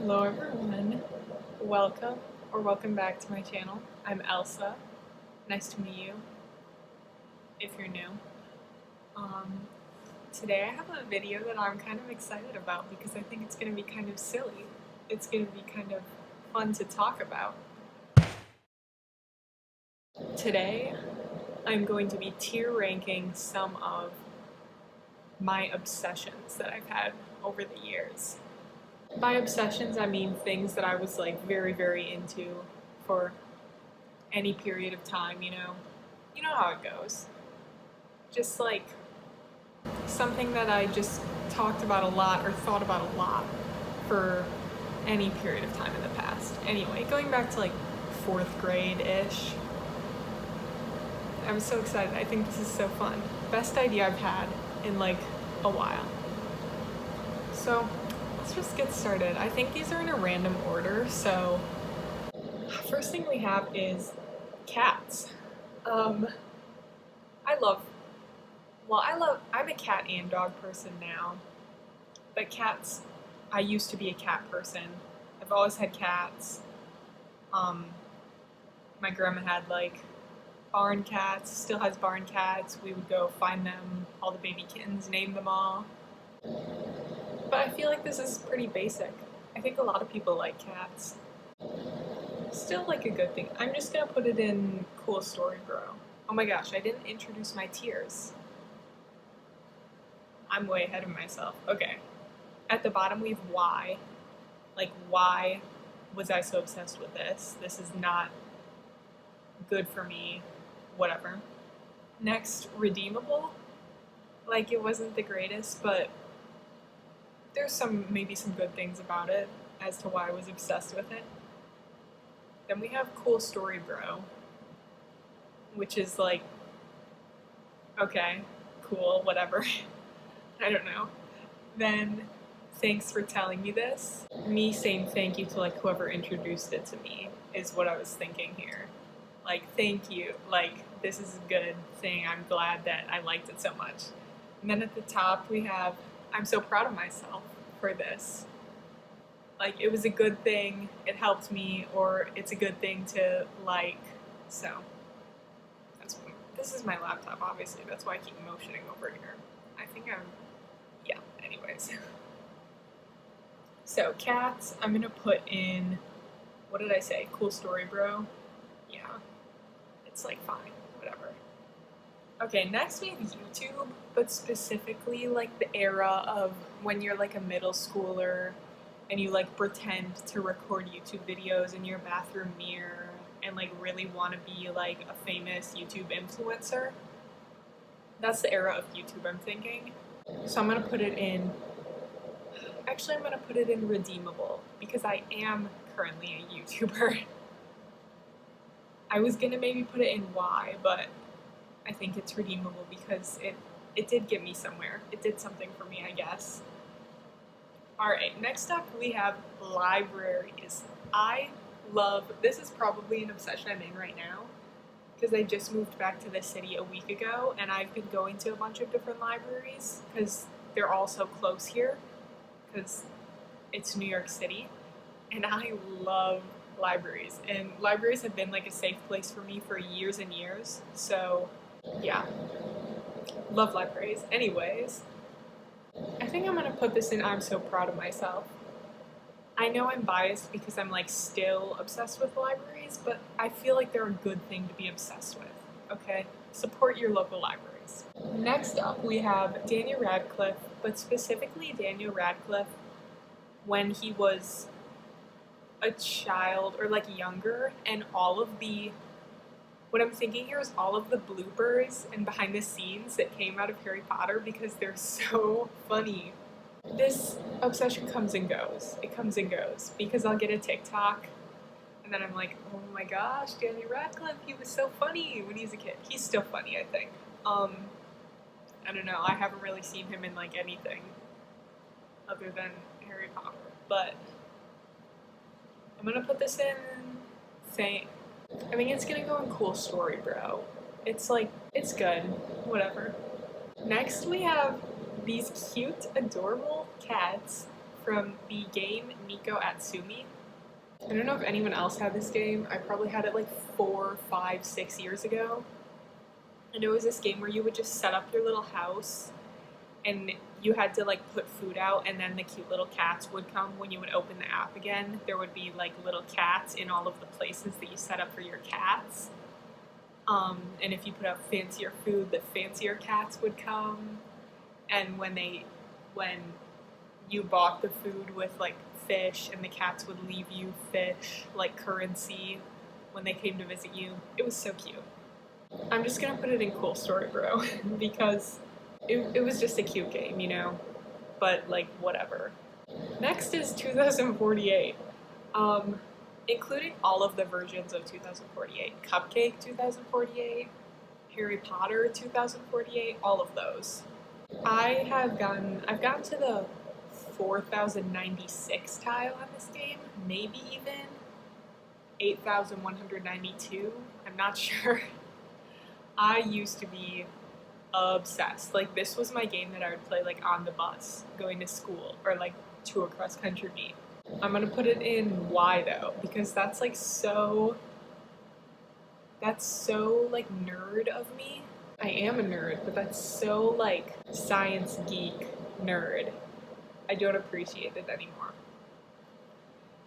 Hello everyone, welcome back to my channel. I'm Elsa. Nice to meet you, if you're new. Today I have a video that I'm kind of excited about because I think it's going to be kind of silly. It's going to be kind of fun to talk about. Today I'm going to be tier ranking some of my obsessions that I've had over the years. By obsessions, I mean things that I was like very, very into for any period of time, you know how it goes. Just like something that I just talked about a lot or thought about a lot for any period of time in the past. Anyway, going back to like 4th grade-ish, I was so excited. I think this is so fun. Best idea I've had in like a while. So let's just get started. I think these are in a random order, so first thing we have is cats. I'm a cat and dog person now, but cats, I used to be a cat person. I've always had cats. My grandma had like barn cats, still has barn cats. We would go find them, all the baby kittens, name them all. But I feel like this is pretty basic. I think a lot of people like cats. Still like a good thing. I'm just gonna put it in cool story, bro. Oh my gosh, I didn't introduce my tiers. I'm way ahead of myself. Okay. At the bottom we have why. Like, why was I so obsessed with this? This is not good for me. Whatever. Next, redeemable. Like, it wasn't the greatest, but there's maybe some good things about it as to why I was obsessed with it. Then we have cool story, bro. Which is like, okay, cool, whatever. I don't know. Then, thanks for telling me this. Me saying thank you to like whoever introduced it to me is what I was thinking here. Like, thank you. Like, this is a good thing. I'm glad that I liked it so much. And then at the top we have, I'm so proud of myself for this. Like, it was a good thing, it helped me, or it's a good thing to like. So, this is my laptop, obviously. That's why I keep motioning over here. I think anyways. So, cats, I'm gonna put in, what did I say? Cool story, bro? Yeah. It's like fine, whatever. Okay, next we have YouTube, but specifically like the era of when you're like a middle schooler and you like pretend to record YouTube videos in your bathroom mirror and like really want to be like a famous YouTube influencer. That's the era of YouTube I'm thinking. So I'm gonna put it in, actually I'm gonna put it in redeemable because I am currently a YouTuber. I was gonna maybe put it in why, but I think it's redeemable because it did get me somewhere. It did something for me, I guess. Alright, next up we have libraries. This is probably an obsession I'm in right now because I just moved back to the city a week ago and I've been going to a bunch of different libraries because they're all so close here because it's New York City and I love libraries, and libraries have been like a safe place for me for years and years, so yeah, love libraries. Anyways, I think I'm gonna put this in I'm so proud of myself. I know I'm biased because I'm like still obsessed with libraries, but I feel like they're a good thing to be obsessed with, okay? Support your local libraries. Next up we have Daniel Radcliffe, but specifically Daniel Radcliffe when he was a child or like younger, and what I'm thinking here is all of the bloopers and behind the scenes that came out of Harry Potter because they're so funny. This obsession comes and goes. It comes and goes because I'll get a TikTok and then I'm like, oh my gosh, Daniel Radcliffe, he was so funny when he was a kid. He's still funny, I think. I don't know, I haven't really seen him in like anything other than Harry Potter, but I'm gonna put this in I mean, it's gonna go in cool story, bro. It's like, it's good, whatever. Next we have these cute, adorable cats from the game Nico Atsumi. I don't know if anyone else had this game. I probably had it like 4, 5, 6 years ago. And it was this game where you would just set up your little house and you had to like put food out, and then the cute little cats would come when you would open the app again. There would be like little cats in all of the places that you set up for your cats. And if you put out fancier food, the fancier cats would come. And when you bought the food with like fish, and the cats would leave you fish like currency when they came to visit you, it was so cute. I'm just gonna put it in Cool Story Bro because it was just a cute game, you know? But like, whatever. Next is 2048. Including all of the versions of 2048. Cupcake 2048, Harry Potter 2048, all of those. I've gotten to the 4096 tile on this game, maybe even 8192. I'm not sure. I used to be obsessed. Like, this was my game that I would play like on the bus going to school, or like to a cross country meet. I'm gonna put it in Y though, because that's so like nerd of me. I am a nerd, but that's so like science geek nerd. I don't appreciate it anymore.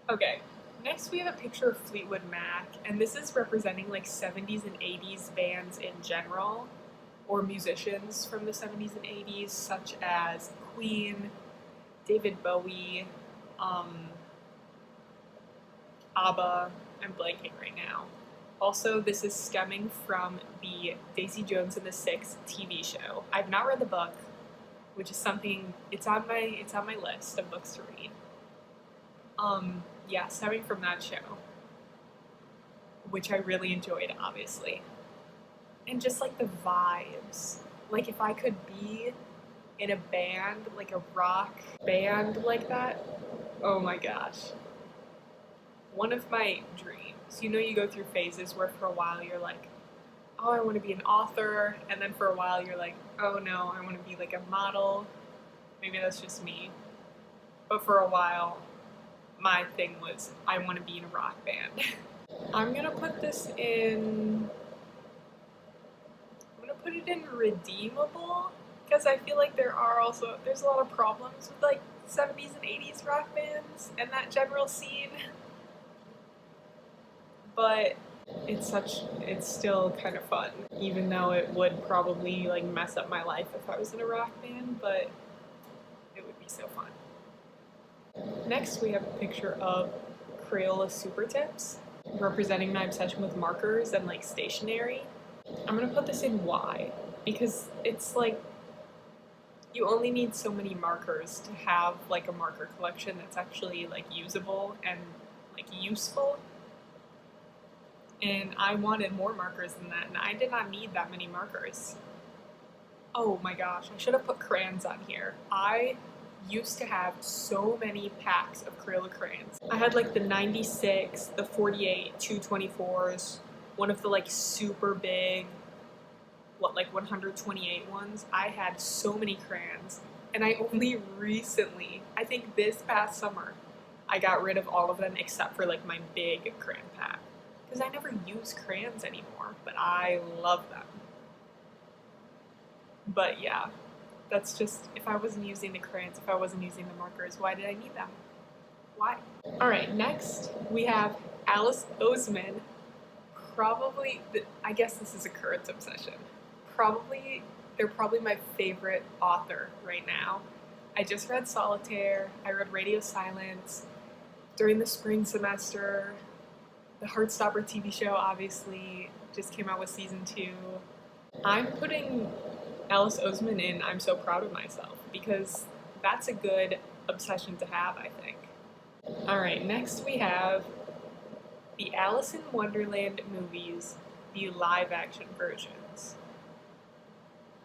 Okay, next we have a picture of Fleetwood Mac, and this is representing like 70s and 80s bands in general, or musicians from the 70s and 80s, such as Queen, David Bowie, ABBA. I'm blanking right now. Also, this is stemming from the Daisy Jones and the Six TV show. I've not read the book, which is something, it's on my list of books to read. Yeah, stemming from that show, which I really enjoyed, obviously. And just like the vibes. Like, if I could be in a band, like a rock band like that, oh my gosh. One of my dreams, you know, you go through phases where for a while you're like, oh, I want to be an author, and then for a while you're like, oh no, I want to be like a model. Maybe that's just me. But for a while, my thing was, I want to be in a rock band. I'm gonna put it in redeemable, because I feel like there's a lot of problems with like 70s and 80s rock bands and that general scene. But it's still kind of fun, even though it would probably like mess up my life if I was in a rock band, but it would be so fun. Next we have a picture of Crayola Super Tips, representing my obsession with markers and like stationery. I'm gonna put this in Y, because it's like, you only need so many markers to have like a marker collection that's actually like usable and like useful. And I wanted more markers than that, and I did not need that many markers. Oh my gosh, I should have put crayons on here. I used to have so many packs of Crayola crayons. I had like the 96, the 48, 224s, one of the like super big, like 128 ones. I had so many crayons, and I only recently, I think this past summer, I got rid of all of them except for like my big crayon pack. Because I never use crayons anymore, but I love them. But yeah, that's just, if I wasn't using the crayons, if I wasn't using the markers, why did I need them? Why? Alright, next we have Alice Oseman. I guess this is a current obsession. They're probably my favorite author right now. I just read Solitaire, I read Radio Silence during the spring semester. The Heartstopper TV show obviously just came out with season 2. I'm putting Alice Oseman in I'm So Proud of Myself, because that's a good obsession to have, I think. Alright, next we have the Alice in Wonderland movies, the live action versions,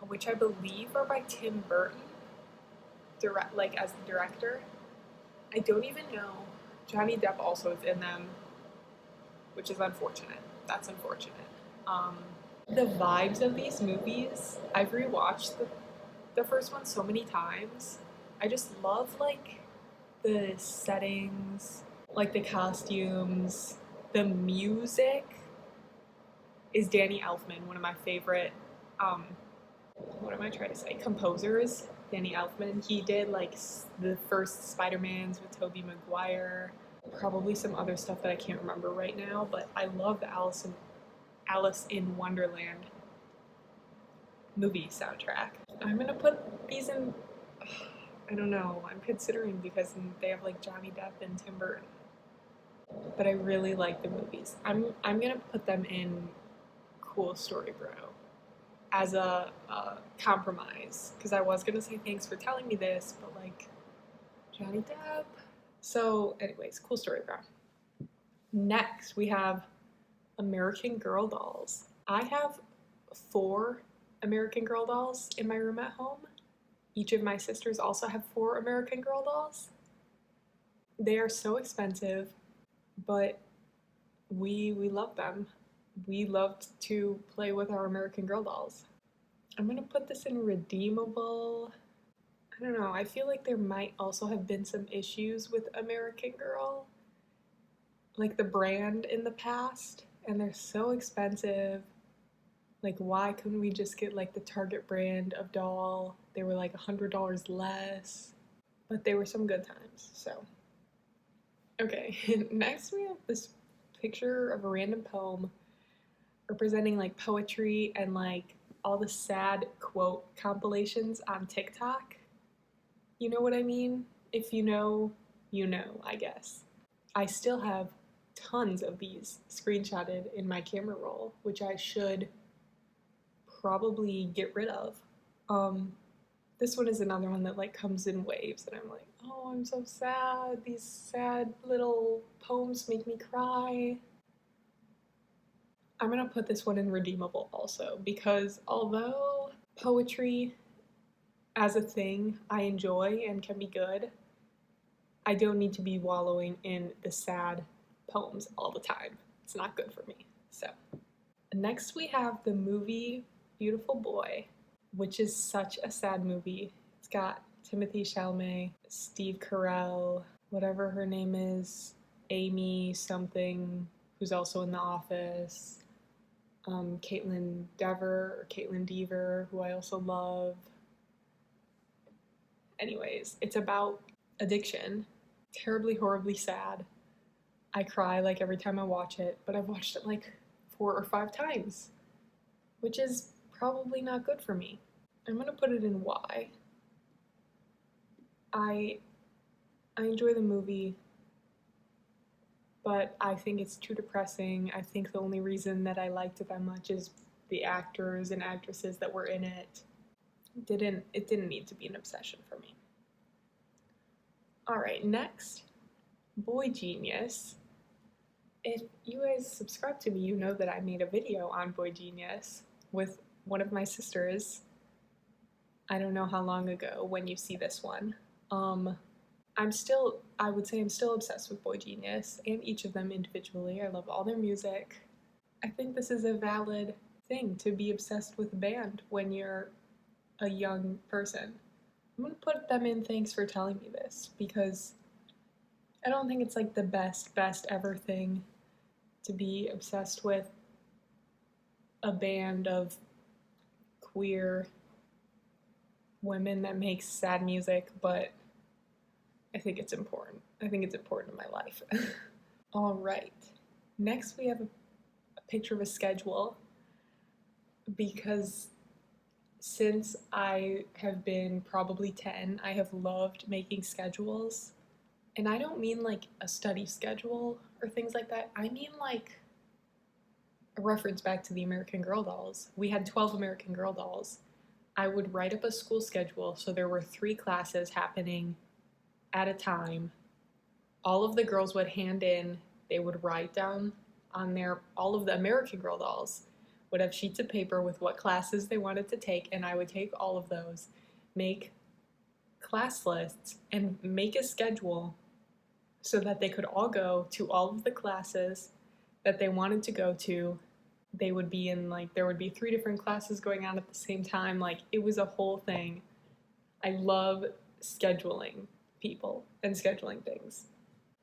which I believe are by Tim Burton, as the director. I don't even know. Johnny Depp also is in them, which is unfortunate. That's unfortunate. The vibes of these movies, I've rewatched the first one so many times. I just love like the settings, like the costumes, the music is Danny Elfman, one of my favorite, what am I trying to say, composers. Danny Elfman. He did like the first Spider-Mans with Tobey Maguire, probably some other stuff that I can't remember right now, but I love the Alice in Wonderland movie soundtrack. I'm gonna put these in, I don't know, I'm considering because they have like Johnny Depp and Tim Burton. But I really like the movies. I'm gonna put them in Cool Story Bro as a compromise, because I was gonna say thanks for telling me this, but like Johnny Depp. So anyways, Cool Story Bro. Next we have American Girl dolls. I have 4 American Girl dolls in my room at home. Each of my sisters also have 4 American Girl dolls. They are so expensive, but we love them. We loved to play with our American Girl dolls. I'm gonna put this in redeemable. I don't know, I feel like there might also have been some issues with American Girl, like the brand in the past, and they're so expensive. Like, why couldn't we just get like the Target brand of doll? They were like $100 less, but they were some good times, so. Okay, next we have this picture of a random poem representing like poetry and like all the sad quote compilations on TikTok. You know what I mean? If you know, you know, I guess. I still have tons of these screenshotted in my camera roll, which I should probably get rid of. This one is another one that like comes in waves, and I'm like, oh, I'm so sad. These sad little poems make me cry. I'm gonna put this one in redeemable also, because although poetry as a thing I enjoy and can be good, I don't need to be wallowing in the sad poems all the time. It's not good for me. So next we have the movie Beautiful Boy, which is such a sad movie. It's got Timothée Chalamet, Steve Carell, whatever her name is, Amy something, who's also in The Office, Caitlin Dever, who I also love. Anyways, it's about addiction. Terribly, horribly sad. I cry like every time I watch it, but I've watched it like 4 or 5 times, which is probably not good for me. I'm gonna put it in Y. I enjoy the movie, but I think it's too depressing. I think the only reason that I liked it that much is the actors and actresses that were in it. It didn't need to be an obsession for me. All right, next, Boy Genius. If you guys subscribe to me, you know that I made a video on Boy Genius with one of my sisters. I don't know how long ago when you see this one. I would say I'm still obsessed with Boy Genius and each of them individually. I love all their music. I think this is a valid thing to be obsessed with a band when you're a young person. I'm gonna put them in thanks for telling me this, because I don't think it's like the best ever thing to be obsessed with a band of queer women that makes sad music, but I think it's important. I think it's important in my life. All right. Next we have a picture of a schedule, because since I have been probably 10, I have loved making schedules. And I don't mean like a study schedule or things like that. I mean like a reference back to the American Girl dolls. We had 12 American Girl dolls. I would write up a school schedule, so there were 3 classes happening at a time. All of the girls would hand in, they would write down on there, all of the American Girl dolls would have sheets of paper with what classes they wanted to take, and I would take all of those, make class lists, and make a schedule so that they could all go to all of the classes that they wanted to go to. They would be in, like, there would be 3 different classes going on at the same time. Like, it was a whole thing. I love scheduling. people and scheduling things.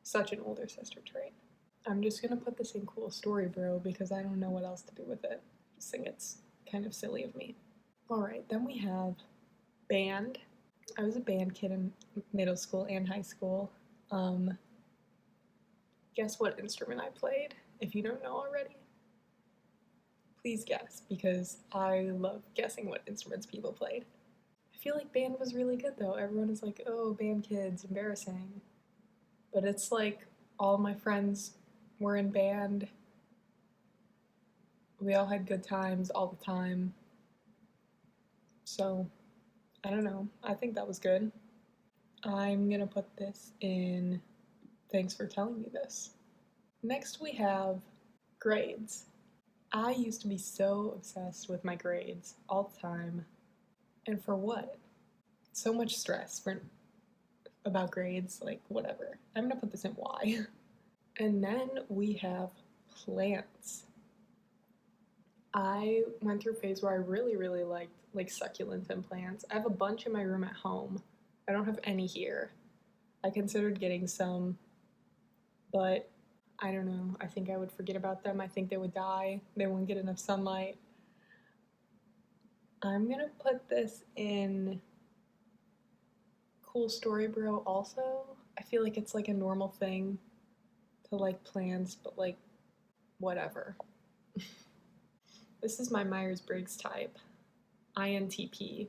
Such an older sister trait. I'm just gonna put this in cool story, bro, because I don't know what else to do with it. I just think it's kind of silly of me. Alright, then we have band. I was a band kid in middle school and high school. Guess what instrument I played? If you don't know already, please guess, because I love guessing what instruments people played. I feel like band was really good though. Everyone is like, oh, band kids, embarrassing. But it's like all my friends were in band. We all had good times all the time. So, I don't know. I think that was good. I'm gonna put this in thanks for telling me this. Next we have grades. I used to be so obsessed with my grades all the time. And for what? So much stress about grades, like whatever. I'm gonna put this in why. And then we have plants. I went through a phase where I really liked like succulents and plants. I have a bunch in my room at home. I don't have any here. I considered getting some, but I don't know. I think I would forget about them. I think they would die. They wouldn't get enough sunlight. I'm gonna put this in cool story, bro, also. I feel like it's like a normal thing to like plants, but like whatever. This is my Myers-Briggs type, INTP,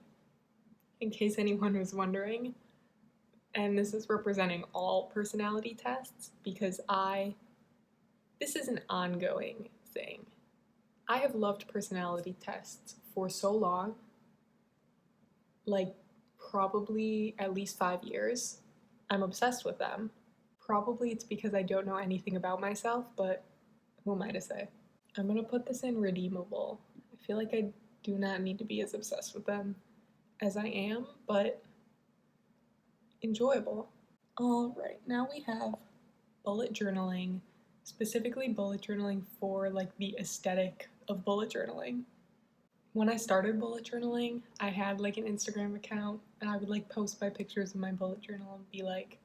in case anyone was wondering. And this is representing all personality tests because this is an ongoing thing. I have loved personality tests for so long, like probably at least 5 years. I'm obsessed with them. Probably it's because I don't know anything about myself, but who am I to say? I'm gonna put this in redeemable. I feel like I do not need to be as obsessed with them as I am, but enjoyable. Alright, now we have bullet journaling, specifically bullet journaling for like the aesthetic of bullet journaling. When I started bullet journaling, I had like an Instagram account and I would like post my pictures of my bullet journal and be like,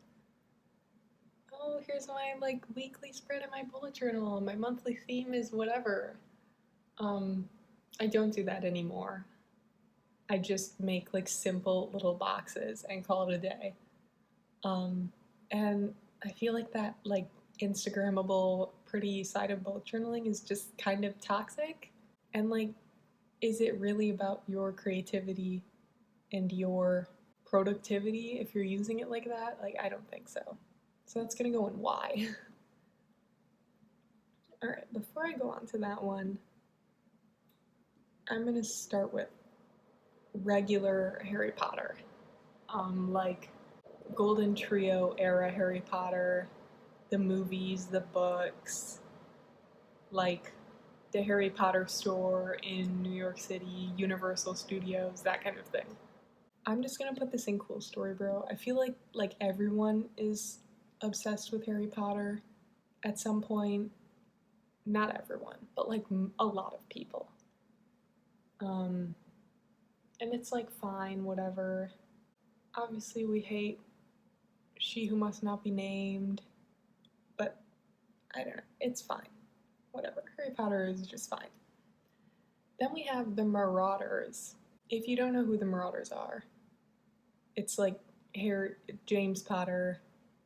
oh, here's my like weekly spread of my bullet journal. My monthly theme is whatever. I don't do that anymore. I just make like simple little boxes and call it a day. And I feel like that like Instagrammable pretty side of bullet journaling is just kind of toxic. And like, is it really about your creativity and your productivity if you're using it like that? Like, I don't think so. So that's gonna go in why. Alright, before I go on to that one, I'm gonna start with regular Harry Potter. Like Golden Trio era Harry Potter, the movies, the books, like the Harry Potter store in New York City, Universal Studios, that kind of thing. I'm just gonna put this in cool story, bro. I feel like everyone is obsessed with Harry Potter at some point. Not everyone, but like a lot of people. And it's like fine, whatever. Obviously, we hate She Who Must Not Be Named, but I don't know. It's fine. Whatever. Harry Potter is just fine. Then we have the Marauders. If you don't know who the Marauders are, it's like James Potter,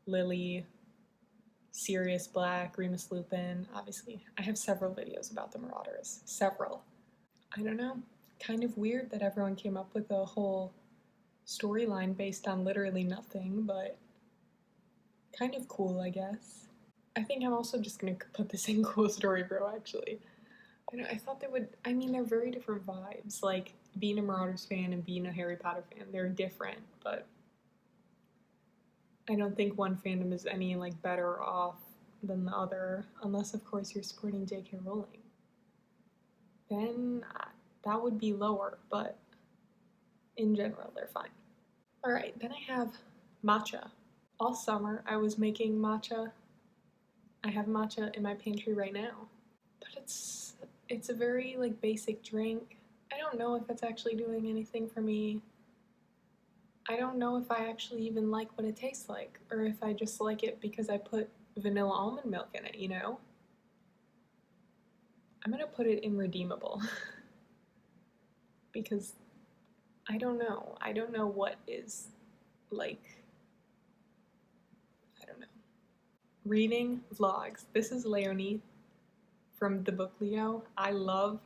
Lily, Sirius Black, Remus Lupin. Obviously, I have several videos about the Marauders. Several. I don't know. Kind of weird that everyone came up with a whole storyline based on literally nothing, but kind of cool, I guess. I think I'm also just gonna put this in cool story, bro, actually. I thought they would, I mean, they're very different vibes. Like, being a Marauders fan and being a Harry Potter fan, they're different, but I don't think one fandom is any, like, better off than the other, unless, of course, you're supporting J.K. Rowling. Then that would be lower, but in general, they're fine. Alright, then I have matcha. All summer, I was making matcha. I have matcha in my pantry right now. But it's a very, like, basic drink. I don't know if it's actually doing anything for me. I don't know if I actually even like what it tastes like, or if I just like it because I put vanilla almond milk in it, you know? I'm gonna put it in redeemable because I don't know. I don't know what is like, I don't know. Reading vlogs. This is Leonie from the book Leo. I love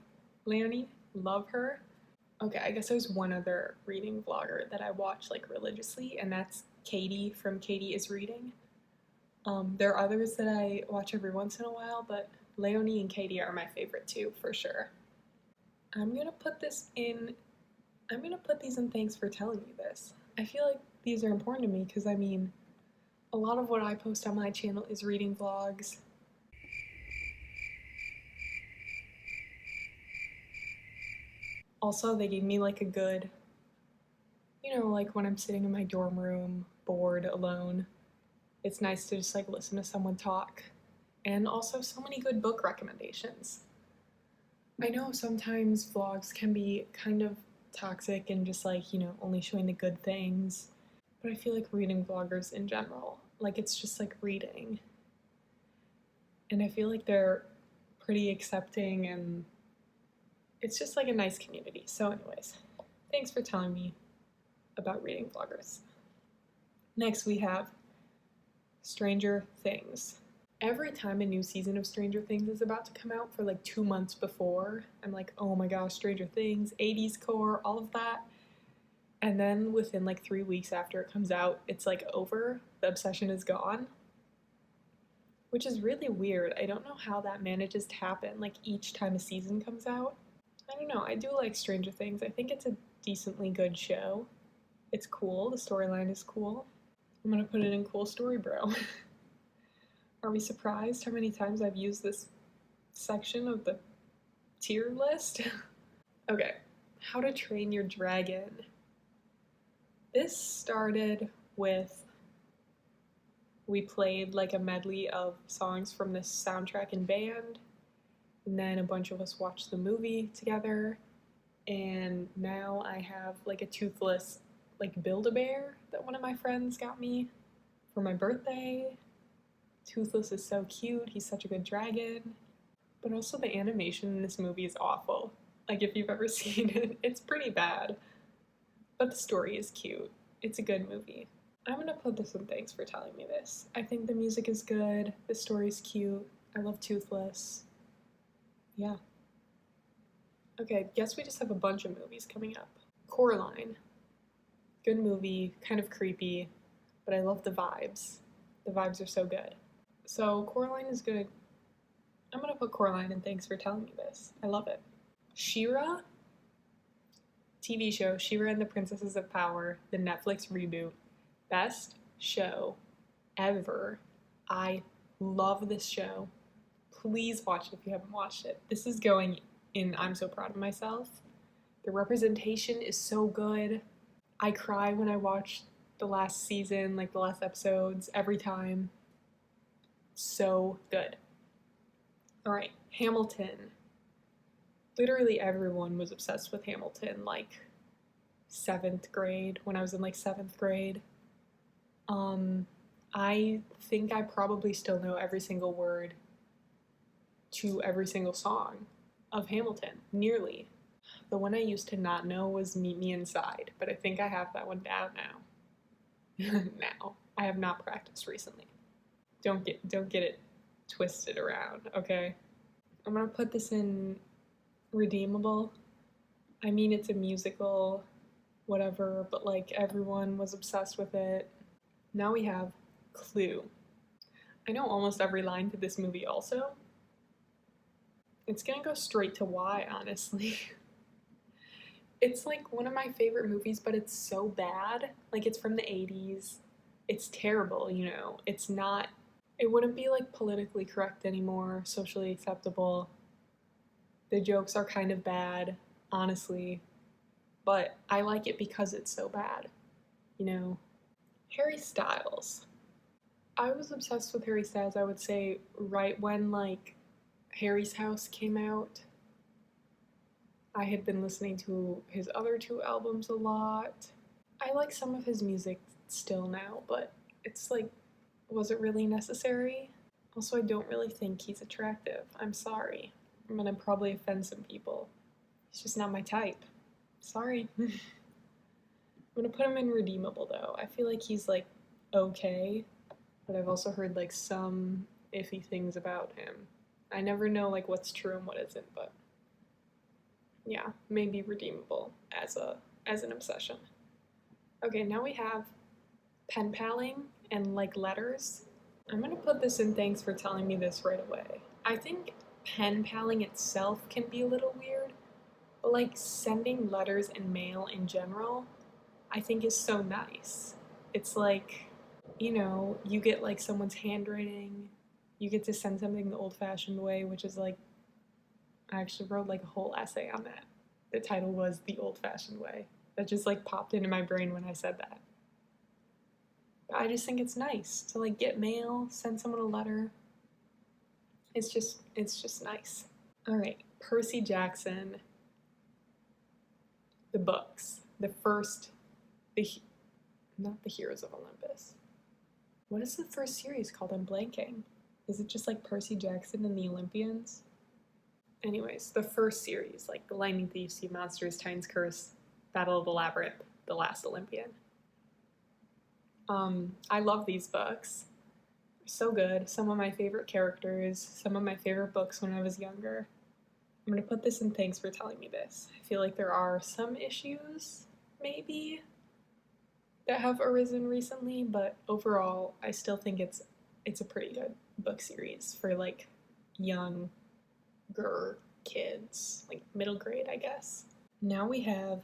Leonie, love her. Okay, I guess there's one other reading vlogger that I watch like religiously, and that's Katie from Katie is Reading. There are others that I watch every once in a while, but Leonie and Katie are my favorite too, for sure. I'm gonna put this in, I'm gonna put these in thanks for telling me this. I feel like these are important to me because I mean, a lot of what I post on my channel is reading vlogs. Also, they gave me like a good, you know, like when I'm sitting in my dorm room, bored, alone, it's nice to just like listen to someone talk. And also, so many good book recommendations. I know sometimes vlogs can be kind of toxic and just like, you know, only showing the good things, but I feel like reading vloggers in general, like it's just like reading. And I feel like they're pretty accepting and it's just like a nice community. So, anyways, thanks for telling me about reading vloggers. Next, we have Stranger Things. Every time a new season of Stranger Things is about to come out for like 2 months before, I'm like, oh my gosh, Stranger Things, 80s core, all of that. And then within like 3 weeks after it comes out, it's like over. The obsession is gone. Which is really weird. I don't know how that manages to happen, like each time a season comes out. I don't know, I do like Stranger Things. I think it's a decently good show. It's cool, the storyline is cool. I'm gonna put it in cool story, bro. Are we surprised how many times I've used this section of the tier list? Okay, How to Train Your Dragon. This started with, we played like a medley of songs from this soundtrack and band, and then a bunch of us watched the movie together, and now I have like a toothless like Build-A-Bear that one of my friends got me for my birthday. Toothless is so cute, he's such a good dragon. But also the animation in this movie is awful. Like if you've ever seen it, it's pretty bad. But the story is cute. It's a good movie. I'm gonna put this in thanks for telling me this. I think the music is good, the story's cute, I love Toothless. Yeah. Okay, guess we just have a bunch of movies coming up. Coraline. Good movie, kind of creepy, but I love the vibes. The vibes are so good. So Coraline is gonna, I'm gonna put Coraline in thanks for telling me this. I love it. She-Ra, TV show, She-Ra and the Princesses of Power, the Netflix reboot. Best show ever. I love this show. Please watch it if you haven't watched it. This is going in I'm so proud of myself. The representation is so good. I cry when I watch the last season, like the last episodes, every time. So good. Alright, Hamilton. Literally everyone was obsessed with Hamilton, like 7th grade, when I was in like 7th grade. I think I probably still know every single word to every single song of Hamilton, nearly. The one I used to not know was Meet Me Inside, but I think I have that one down now. Now. I have not practiced recently. Don't get it twisted around, okay? I'm gonna put this in redeemable. I mean, it's a musical, whatever, but like everyone was obsessed with it. Now we have Clue. I know almost every line to this movie also. It's gonna go straight to why, honestly. It's like one of my favorite movies, but it's so bad. Like it's from the 80s. It's terrible, you know. It's not, it wouldn't be like politically correct anymore, socially acceptable. The jokes are kind of bad, honestly. But I like it because it's so bad, you know. Harry Styles. I was obsessed with Harry Styles, I would say, right when like Harry's House came out. I had been listening to his other 2 albums a lot. I like some of his music still now, but it's like, was it really necessary? Also, I don't really think he's attractive. I'm sorry. I'm gonna probably offend some people. He's just not my type. Sorry. I'm gonna put him in redeemable though. I feel like he's like okay, but I've also heard like some iffy things about him. I never know like what's true and what isn't, but yeah, maybe redeemable as an obsession. Okay, now we have pen paling and like letters. I'm gonna put this in thanks for telling me this right away. I think pen paling itself can be a little weird, but like sending letters and mail in general, I think is so nice. It's like, you know, you get like someone's handwriting, you get to send something the old fashioned way, which is like, I actually wrote like a whole essay on that. The title was The Old Fashioned Way. That just like popped into my brain when I said that. But I just think it's nice to like get mail, send someone a letter. It's just nice. All right, Percy Jackson, the books, the first, not the Heroes of Olympus. What is the first series called? I'm blanking. Is it just like Percy Jackson and the Olympians? Anyways, the first series, like The Lightning Thief, Sea Monsters, Titan's Curse, Battle of the Labyrinth, The Last Olympian. I love these books. They're so good. Some of my favorite characters, some of my favorite books when I was younger. I'm gonna put this in thanks for telling me this. I feel like there are some issues, maybe, that have arisen recently, but overall, I still think it's a pretty good book series for like younger kids, like middle grade, I guess. Now we have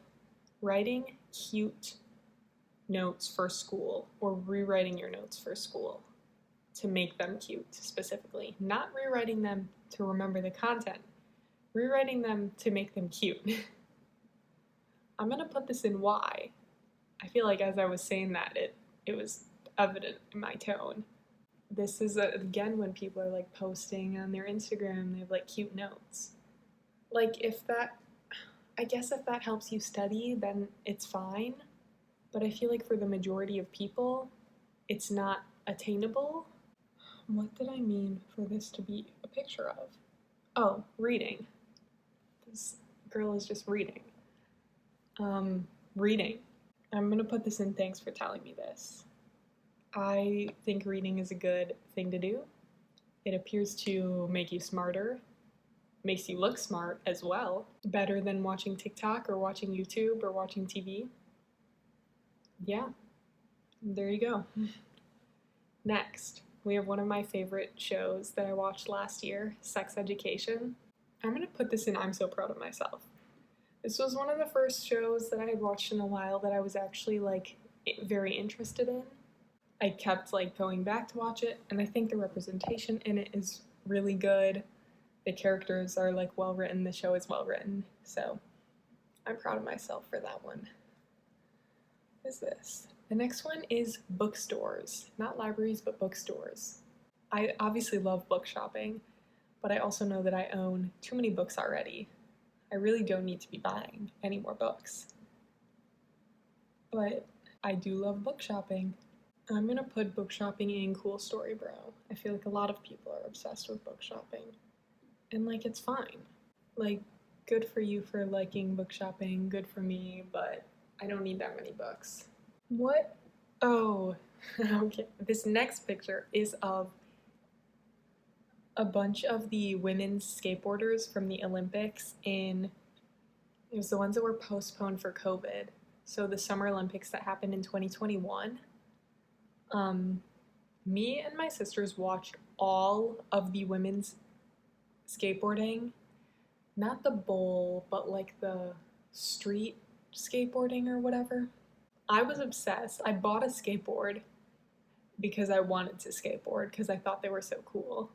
writing cute notes for school or rewriting your notes for school to make them cute specifically. Not rewriting them to remember the content, rewriting them to make them cute. I'm gonna put this in why. I feel like as I was saying that, it was evident in my tone. This is again when people are like posting on their Instagram, they have like cute notes. Like I guess if that helps you study, then it's fine. But I feel like for the majority of people, it's not attainable. What did I mean for this to be a picture of? Oh, reading. This girl is just reading. Reading. I'm gonna put this in thanks for telling me this. I think reading is a good thing to do. It appears to make you smarter, makes you look smart as well, better than watching TikTok or watching YouTube or watching TV. Yeah, there you go. Next, we have one of my favorite shows that I watched last year, Sex Education. I'm gonna put this in I'm so proud of myself. This was one of the first shows that I had watched in a while that I was actually like very interested in. I kept like going back to watch it, and I think the representation in it is really good. The characters are like well written, the show is well written, so I'm proud of myself for that one. What is this? The next one is bookstores. Not libraries, but bookstores. I obviously love book shopping, but I also know that I own too many books already. I really don't need to be buying any more books. But I do love book shopping. I'm gonna put book shopping in cool story, bro. I feel like a lot of people are obsessed with book shopping. And like, it's fine. Like, good for you for liking book shopping, good for me, but I don't need that many books. What? Oh, okay. This next picture is of a bunch of the women's skateboarders from the Olympics it was the ones that were postponed for COVID. So the Summer Olympics that happened in 2021. Me and my sisters watched all of the women's skateboarding, not the bowl, but like the street skateboarding or whatever. I was obsessed. I bought a skateboard because I wanted to skateboard because I thought they were so cool.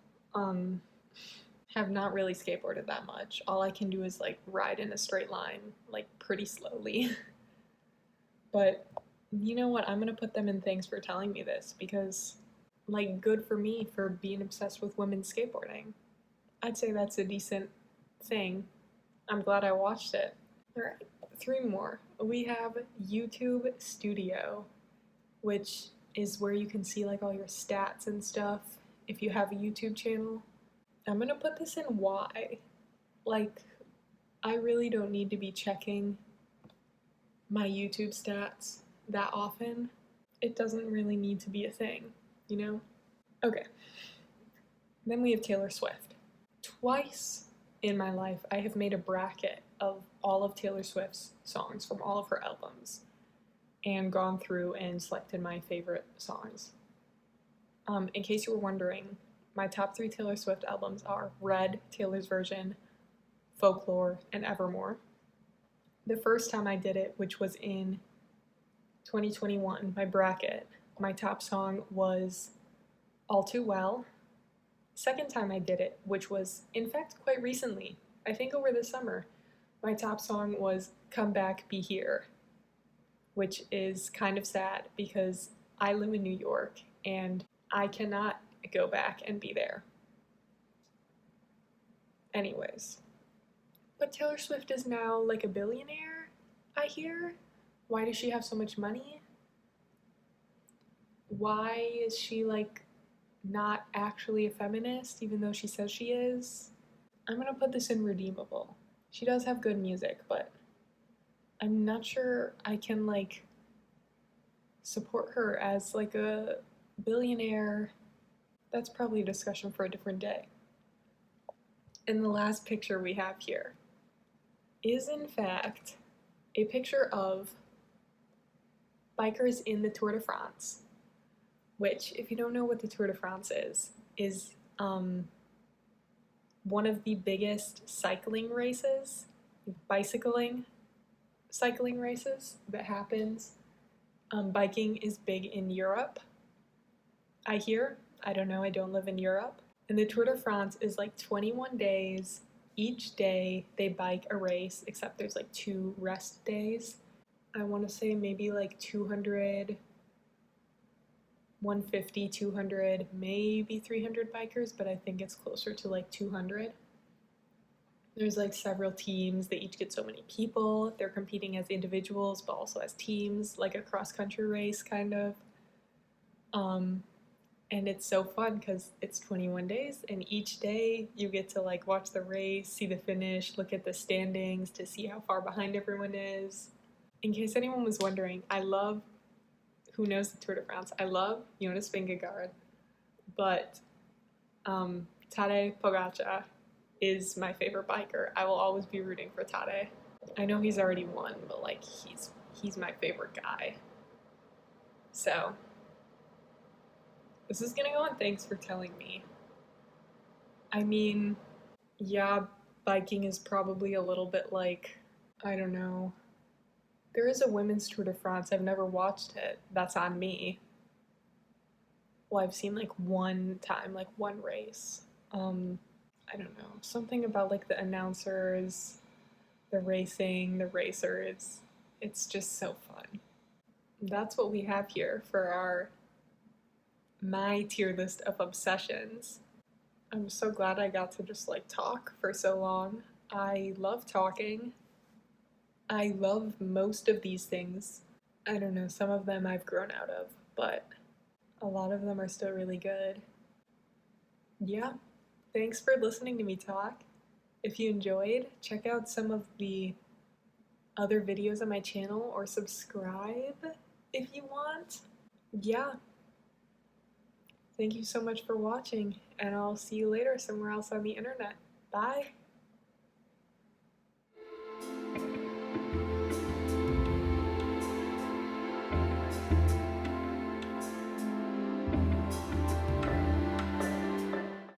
Have not really skateboarded that much. All I can do is like ride in a straight line, like pretty slowly. But you know what? I'm gonna put them in thanks for telling me this because, like, good for me for being obsessed with women's skateboarding. I'd say that's a decent thing. I'm glad I watched it. All right, 3 more. we have YouTube Studio, which is where you can see like all your stats and stuff if you have a YouTube channel. I'm gonna put this in Y. Like, I really don't need to be checking my YouTube stats that often. It doesn't really need to be a thing, you know? Okay. Then we have Taylor Swift. Twice in my life, I have made a bracket of all of Taylor Swift's songs from all of her albums and gone through and selected my favorite songs. In case you were wondering, my top 3 Taylor Swift albums are Red, Taylor's version, Folklore, and Evermore. The first time I did it, which was in 2021, my bracket, my top song was All Too Well. Second time I did it, which was in fact quite recently, I think over the summer, my top song was Come Back, Be Here, which is kind of sad because I live in New York and I cannot go back and be there. Anyways, but Taylor Swift is now like a billionaire, I hear. Why does she have so much money? Why is she like not actually a feminist even though she says she is? I'm gonna put this in redeemable. She does have good music, but I'm not sure I can like support her as like a billionaire. That's probably a discussion for a different day. And the last picture we have here is in fact a picture of bikers in the Tour de France, which, if you don't know what the Tour de France is one of the biggest cycling races, cycling races that happens. Biking is big in Europe, I hear. I don't know, I don't live in Europe. And the Tour de France is like 21 days. Each day they bike a race, except there's like 2 rest days. I want to say maybe like 200, 150, 200, maybe 300 bikers, but I think it's closer to like 200. There's like several teams. They each get so many people. They're competing as individuals, but also as teams, like a cross-country race kind of. And it's so fun because it's 21 days, and each day you get to like watch the race, see the finish, look at the standings to see how far behind everyone is. In case anyone was wondering, I love, who knows the Tour de France, I love Jonas Vingegaard, but Tadej Pogacar is my favorite biker. I will always be rooting for Tadej. I know he's already won, but like he's my favorite guy. So this is gonna go on Thanks for Telling Me. I mean, yeah, biking is probably a little bit like, I don't know. There is a women's Tour de France. I've never watched it. That's on me. Well, I've seen like one time, like one race. I don't know. Something about like the announcers, the racing, the racers. It's just so fun. That's what we have here for my tier list of obsessions. I'm so glad I got to just like talk for so long. I love talking. I love most of these things. I don't know, some of them I've grown out of, but a lot of them are still really good. Yeah, thanks for listening to me talk. If you enjoyed, check out some of the other videos on my channel or subscribe if you want. Yeah. Thank you so much for watching, and I'll see you later somewhere else on the internet. Bye!